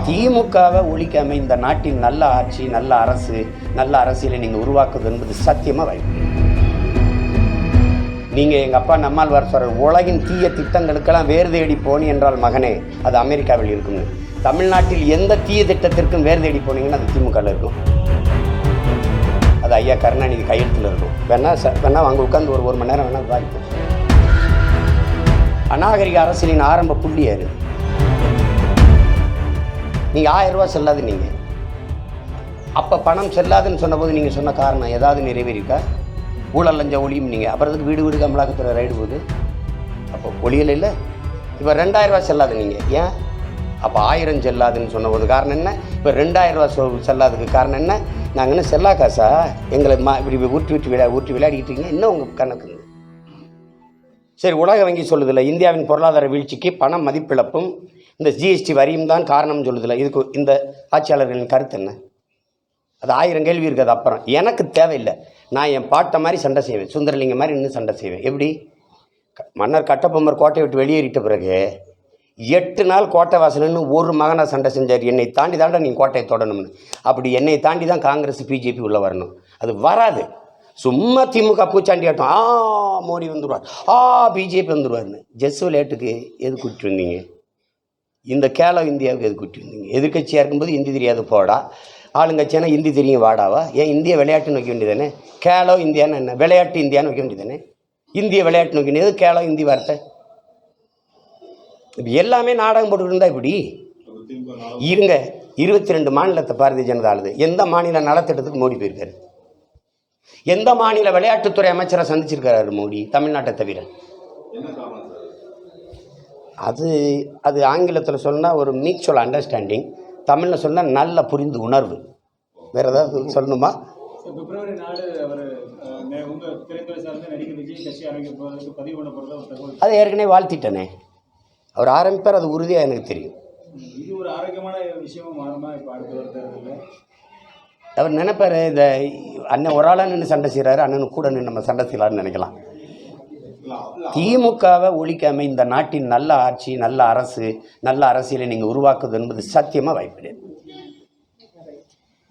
திமுகவை ஒழிக்காமல் இந்த நாட்டின் நல்ல ஆட்சி, நல்ல அரசு, நல்ல அரசியலை நீங்கள் உருவாக்குவது என்பது சத்தியமாக வாய்ப்பு. நீங்கள் எங்கள் அப்பா நம்மாழ்வார் சொல்கிறார், உலகின் தீய திட்டங்களுக்கெல்லாம் வேறு தேடி போனி என்றால் மகனே அது அமெரிக்காவில் இருக்கும்னு. தமிழ்நாட்டில் எந்த தீய திட்டத்திற்கும் வேறு தேடி போனீங்கன்னா அது திமுகவில் இருக்கும். அது ஐயா கருணாநிதி கையெழுத்தில் இருக்கும். வேணா அங்கே உட்காந்து ஒரு மணி நேரம் வேணால் வாய்ப்பு. அநாகரிக அரசியலின் ஆரம்ப புள்ளியாரு. நீங்கள் 1000 ரூபா செல்லாது. நீங்கள் அப்போ பணம் செல்லாதுன்னு சொன்னபோது நீங்கள் சொன்ன காரணம் ஏதாவது நிறைவேறிக்கா? ஊழல் லஞ்ச ஒளியும் நீங்கள் அப்புறத்துக்கு வீடு வீடு அமலாக்கத்துறை ரைடு போகுது. அப்போ ஒளியல் இல்லை. இப்போ 2000 ரூபா செல்லாது. நீங்கள் ஏன் அப்போ 1000 செல்லாதுன்னு சொன்னபோது காரணம் என்ன? இப்போ 2000 ரூபா செல்லாதுக்கு காரணம் என்ன? நாங்கள் என்ன செல்லா காசா எங்களை இப்படி ஊற்றி விளையாடிக்கிட்டு இருக்கீங்க. இன்னும் உங்கள் கணக்கு. சரி, உலக வங்கி சொல்லுதில்ல இந்தியாவின் பொருளாதார வீழ்ச்சிக்கு பணம் மதிப்பிழப்பும் இந்த ஜிஎஸ்டி வரியும் தான் காரணம்னு சொல்லுதில்ல. இதுக்கு இந்த ஆட்சியாளர்களின் கருத்து என்ன? அது 1000 கேள்வி இருக்குது. அப்புறம் எனக்கு தேவையில்லை. நான் என் பாட்டை மாதிரி சண்டை செய்வேன், சுந்தரலிங்கம் மாதிரி இன்னும் சண்டை செய்வேன். எப்படி? மன்னர் கட்டபொம்மர் கோட்டையை விட்டு வெளியேறிட்ட பிறகு 8 நாள் கோட்டை வாசல்னு ஒரு மகனாக சண்டை செஞ்சார். என்னை தாண்டி தாண்டா நீங்கள் கோட்டையை தொடணும்னு. அப்படி என்னை தாண்டி தான் காங்கிரஸ் பிஜேபி உள்ளே வரணும். அது வராது. சும்மா திமுக பூச்சாண்டி ஆட்டம், மோடி வந்துடுவார், பிஜேபி வந்துடுவார்னு. ஜெஸ் விளையாட்டுக்கு எது கூட்டி வந்தீங்க? இந்த கேலோ இந்தியாவுக்கு எது கூட்டி வந்தீங்க? எதிர்கட்சியாக இருக்கும்போது ஹிந்தி தெரியாது போடா, ஆளுங்கட்சியான ஹிந்தி தெரியும் வாடாவா. ஏன் இந்திய விளையாட்டுன்னு வைக்க வேண்டியதானே? கேலோ இந்தியான்னு என்ன? விளையாட்டு இந்தியான்னு வைக்க வேண்டியதானே? இந்திய விளையாட்டுன்னு வைக்க வேண்டியது கேலோ ஹிந்தி வார்த்தை. இப்போ எல்லாமே நாடகம் போட்டுக்கிட்டு இருந்தால் இப்படி இருங்க. 22 மாநிலத்தை பாரதிய ஜனதா ஆளுது. எந்த மாநில நலத்திட்டத்துக்கு மோடி போயிருக்காரு? எந்த மாநில விளையாட்டுத்துறை அமைச்சரை சந்திச்சிருக்கிறாரு மோடி தமிழ்நாட்டை தவிர? அது ஆங்கிலத்தில் சொன்னால் ஒரு மியூச்சுவல் அண்டர்ஸ்டாண்டிங், தமிழில் சொன்னால் நல்ல புரிந்து உணர்வு. வேறு ஏதாவது சொல்லணுமா? பிப்ரவரி 4 அவர் உங்கள் திரைத்துறை சார்ந்த நடிகர் விஜய் கட்சி ஆரம்பிக்க பதிவு பண்ண போகிறதா ஒரு தகவல். அதை ஏற்கனவே வாழ்த்திட்டனே. அவர் ஆரம்பிப்பார், அது உறுதியாக எனக்கு தெரியும். இது ஒரு ஆரோக்கியமான விஷயமும் மாறுமா? இப்போ அடுத்த வருடத்தில் அவர் நினைப்பார், இந்த அண்ணன் ஒரு ஆளாக நின்று சண்டை செய்கிறாரு, அண்ணனு கூட நின்று நம்ம சண்டை செய்யலான்னு நினைக்கலாம். திமுகவை ஒழிக்காமல் இந்த நாட்டின் நல்ல ஆட்சி, நல்ல அரசு, நல்ல அரசியலை நீங்கள் உருவாக்குவது என்பது சத்தியமாக வாய்ப்பு கிடையாது.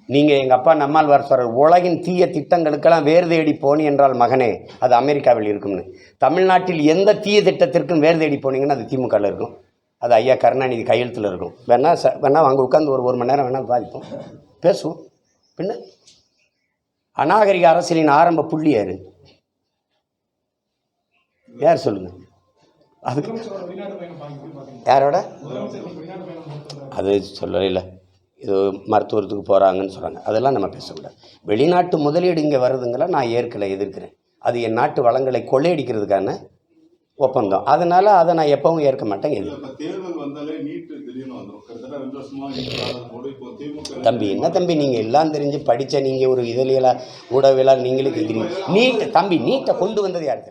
நீங்கள் எங்கள் அப்பா நம்மாழ்வார் சொல்கிறார், உலகின் தீய திட்டங்களுக்கெல்லாம் வேறு தேடி போனி என்றால் மகனே அது அமெரிக்காவில் இருக்கும்னு. தமிழ்நாட்டில் எந்த தீய திட்டத்திற்கும் வேறு தேடி போனீங்கன்னா அது திமுகவில் இருக்கும். அது ஐயா கருணாநிதி கையெழுத்தில் இருக்கும். வேணா அங்கே உட்காந்து ஒரு மணி நேரம் வேணால் பாதிப்போம், பேசுவோம். பின்ன அநாகரிக அரசியலின் ஆரம்ப புள்ளியாரு யார் சொல்லுங்க? அதுக்கு யாரோட அது சொல்லலை. இது மருத்துவத்துக்கு போகிறாங்கன்னு சொல்கிறாங்க, அதெல்லாம் நம்ம பேசக்கூடாது. வெளிநாட்டு முதலீடு இங்கே வருதுங்களா நான் ஏற்கலை, எதிர்க்கிறேன். அது என் நாட்டு வளங்களை கொள்ளையடிக்கிறதுக்கான ஒப்பந்தம். அதனால் அதை நான் எப்பவும் ஏற்க மாட்டேன். தம்பி என்ன தம்பி, நீங்கள் எல்லாம் தெரிஞ்சு படித்த நீங்கள் ஒரு இதழியலாக ஊடகவியலாக நீங்களே கேட்குறீங்க. நீட்டை கொண்டு வந்தது யார்?